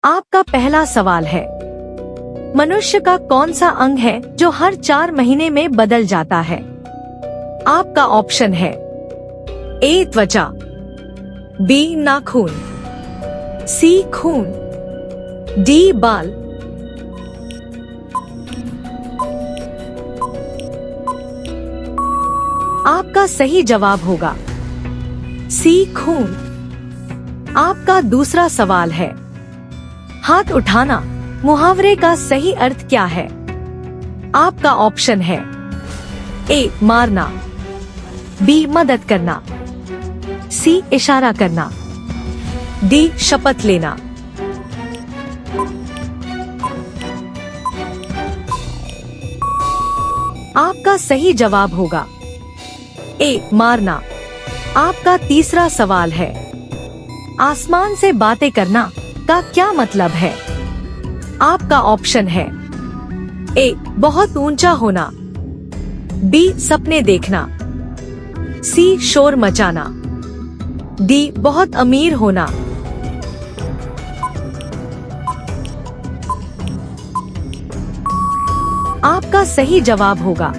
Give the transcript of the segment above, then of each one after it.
आपका पहला सवाल है, मनुष्य का कौन सा अंग है जो हर 4 महीने में बदल जाता है? आपका ऑप्शन है ए त्वचा, बी नाखून, सी खून, डी बाल। आपका सही जवाब होगा सी खून। आपका दूसरा सवाल है, हाथ उठाना मुहावरे का सही अर्थ क्या है? आपका ऑप्शन है ए मारना, बी मदद करना, सी इशारा करना, डी शपथ लेना। आपका सही जवाब होगा ए मारना। आपका तीसरा सवाल है, आसमान से बातें करना का क्या मतलब है? आपका ऑप्शन है ए बहुत ऊंचा होना, बी सपने देखना, सी शोर मचाना, डी बहुत अमीर होना। आपका सही जवाब होगा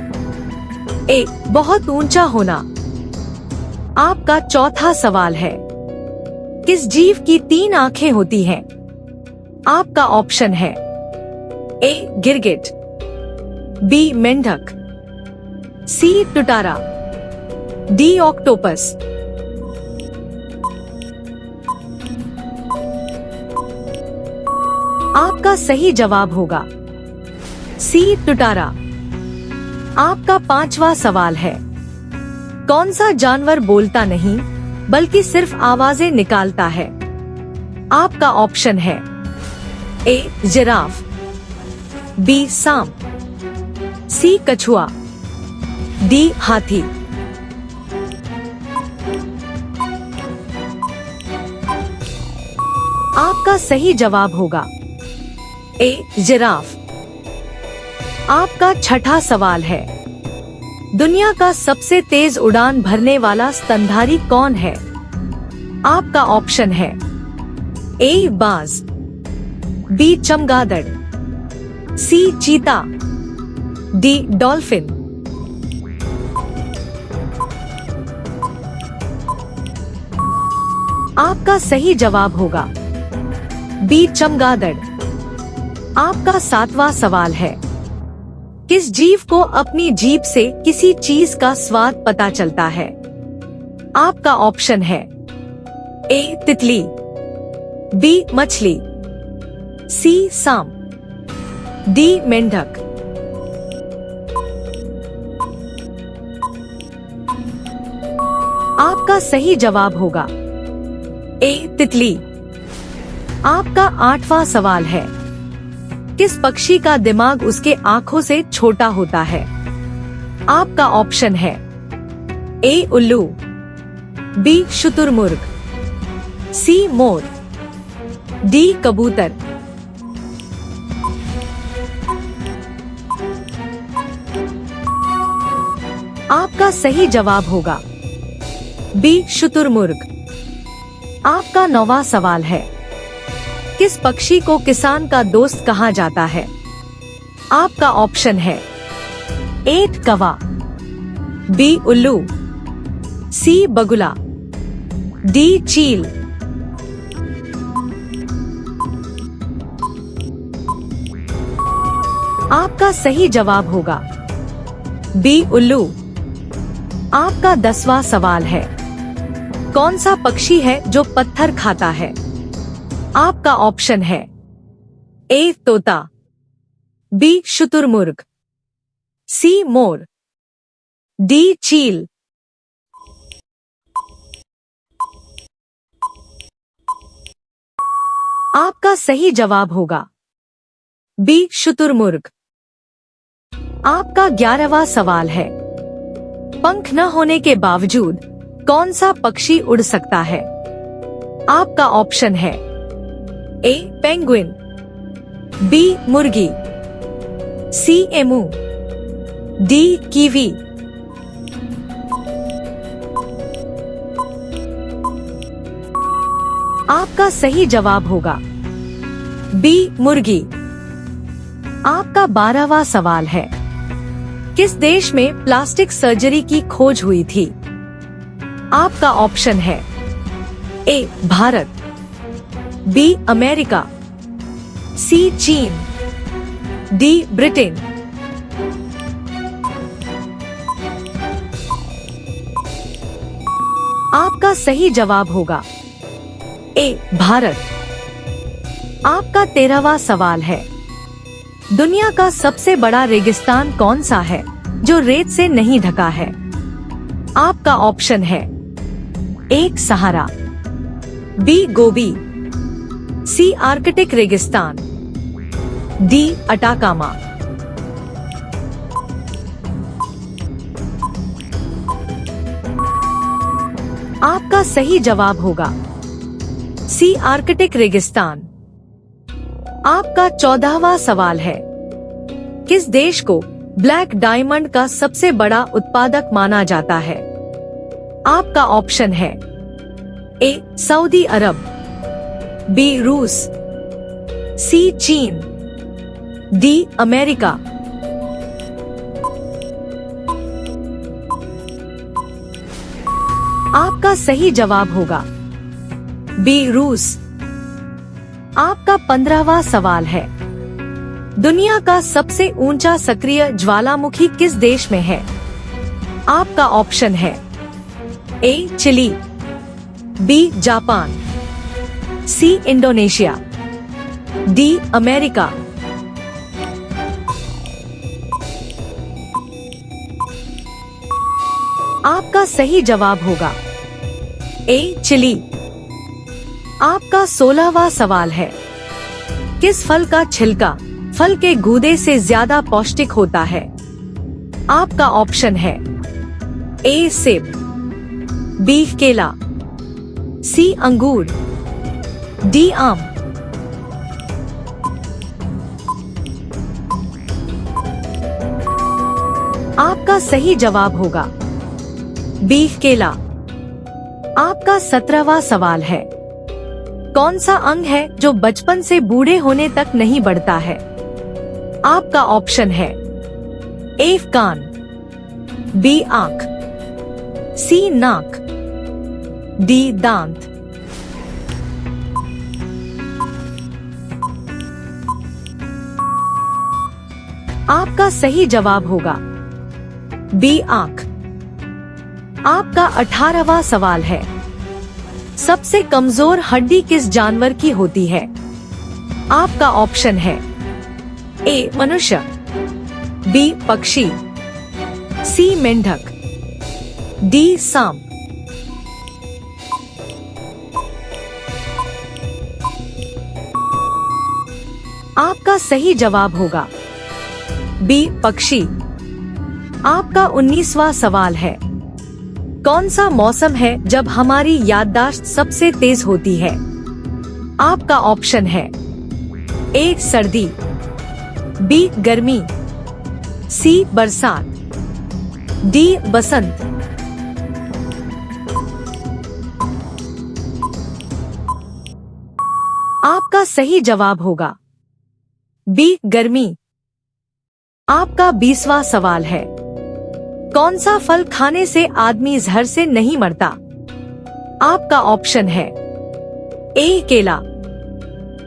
ए बहुत ऊंचा होना। आपका चौथा सवाल है, किस जीव की 3 आंखें होती हैं? आपका ऑप्शन है ए गिरगिट, बी मेंढक, सी टुटारा, डी ऑक्टोपस। आपका सही जवाब होगा सी टुटारा। आपका 5वां सवाल है, कौन सा जानवर बोलता नहीं बल्कि सिर्फ आवाजें निकालता है? आपका ऑप्शन है ए जिराफ, बी सांप, सी कछुआ, डी हाथी। आपका सही जवाब होगा ए जिराफ। आपका छठा सवाल है, दुनिया का सबसे तेज उड़ान भरने वाला स्तनधारी कौन है? आपका ऑप्शन है ए बाज, बी चमगादड़, सी चीता, डी डॉल्फिन। आपका सही जवाब होगा बी चमगादड़। आपका 7वां सवाल है, किस जीव को अपनी जीभ से किसी चीज का स्वाद पता चलता है? आपका ऑप्शन है ए तितली, बी मछली, सी सांप, डी मेंढक। आपका सही जवाब होगा ए तितली। आपका 8वां सवाल है, किस पक्षी का दिमाग उसके आँखों से छोटा होता है? आपका ऑप्शन है ए उल्लू, बी शुतुरमुर्ग, सी मोर, डी कबूतर। आपका सही जवाब होगा बी शुतुरमुर्ग। आपका 9वां सवाल है, किस पक्षी को किसान का दोस्त कहा जाता है? आपका ऑप्शन है ए कौवा, बी उल्लू, सी बगुला, डी चील। आपका सही जवाब होगा बी उल्लू। आपका 10वां सवाल है, कौन सा पक्षी है जो पत्थर खाता है? आपका ऑप्शन है ए तोता, बी शुतुरमुर्ग, सी मोर, डी चील। आपका सही जवाब होगा बी शुतुरमुर्ग। आपका 11वां सवाल है, पंख न होने के बावजूद कौन सा पक्षी उड़ सकता है? आपका ऑप्शन है ए पेंगुइन, बी मुर्गी, सी एमू, डी कीवी। आपका सही जवाब होगा बी मुर्गी। आपका 12वां सवाल है, किस देश में प्लास्टिक सर्जरी की खोज हुई थी? आपका ऑप्शन है ए भारत, बी अमेरिका, सी चीन, डी ब्रिटेन। आपका सही जवाब होगा ए भारत। आपका 13वां सवाल है, दुनिया का सबसे बड़ा रेगिस्तान कौन सा है जो रेत से नहीं ढका है? आपका ऑप्शन है एक सहारा, बी गोबी, सी आर्कटिक रेगिस्तान, डी अटाकामा। आपका सही जवाब होगा सी आर्कटिक रेगिस्तान। आपका 14वां सवाल है, किस देश को ब्लैक डायमंड का सबसे बड़ा उत्पादक माना जाता है? आपका ऑप्शन है ए सऊदी अरब, बी रूस, सी चीन, डी अमेरिका। आपका सही जवाब होगा बी रूस। आपका 15वां सवाल है, दुनिया का सबसे ऊंचा सक्रिय ज्वालामुखी किस देश में है? आपका ऑप्शन है A Chile, B Japan, C Indonesia, D America. आपका सही जवाब होगा ए चिली। आपका 16वां सवाल है, किस फल का छिलका फल के गूदे से ज्यादा पौष्टिक होता है? आपका ऑप्शन है ए सेब, बी केला, सी अंगूर, डी आम। आपका सही जवाब होगा बी केला। आपका 17वां सवाल है, कौन सा अंग है जो बचपन से बूढ़े होने तक नहीं बढ़ता है? आपका ऑप्शन है ए कान, बी आंख, सी नाक, डी दांत। आपका सही जवाब होगा बी आंख। आपका 18वां सवाल है, सबसे कमजोर हड्डी किस जानवर की होती है? आपका ऑप्शन है ए मनुष्य, बी पक्षी, सी मेंढक, डी सांप। आपका सही जवाब होगा बी पक्षी। आपका 19वां सवाल है, कौन सा मौसम है जब हमारी याददाश्त सबसे तेज होती है? आपका ऑप्शन है ए सर्दी, बी गर्मी, सी बरसात, डी बसंत। आपका सही जवाब होगा बी गर्मी। आपका 20वां सवाल है, कौन सा फल खाने से आदमी जहर से नहीं मरता? आपका ऑप्शन है ए केला,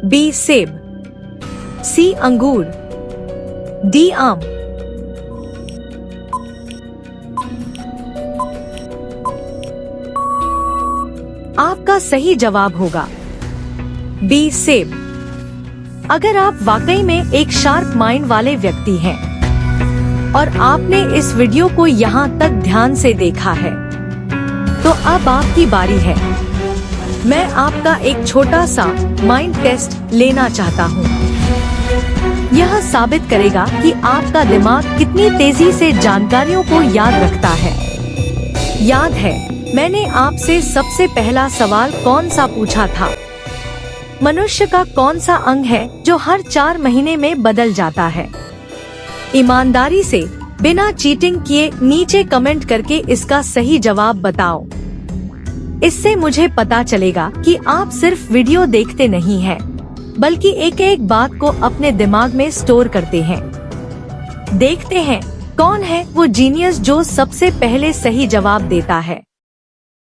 बी सेब, सी अंगूर, डी आम। आपका सही जवाब होगा बी सेब। अगर आप वाकई में एक शार्प माइंड वाले व्यक्ति हैं और आपने इस वीडियो को यहाँ तक ध्यान से देखा है, तो अब आपकी बारी है। मैं आपका एक छोटा सा माइंड टेस्ट लेना चाहता हूँ। यह साबित करेगा कि आपका दिमाग कितनी तेजी से जानकारियों को याद रखता है। याद है, मैंने आपसे सबसे पहला सवाल कौन सा पूछा था? मनुष्य का कौन सा अंग है जो हर 4 महीने में बदल जाता है? ईमानदारी से बिना चीटिंग किए नीचे कमेंट करके इसका सही जवाब बताओ। इससे मुझे पता चलेगा कि आप सिर्फ वीडियो देखते नहीं हैं, बल्कि एक एक बात को अपने दिमाग में स्टोर करते हैं। देखते हैं कौन है वो जीनियस जो सबसे पहले सही जवाब देता है।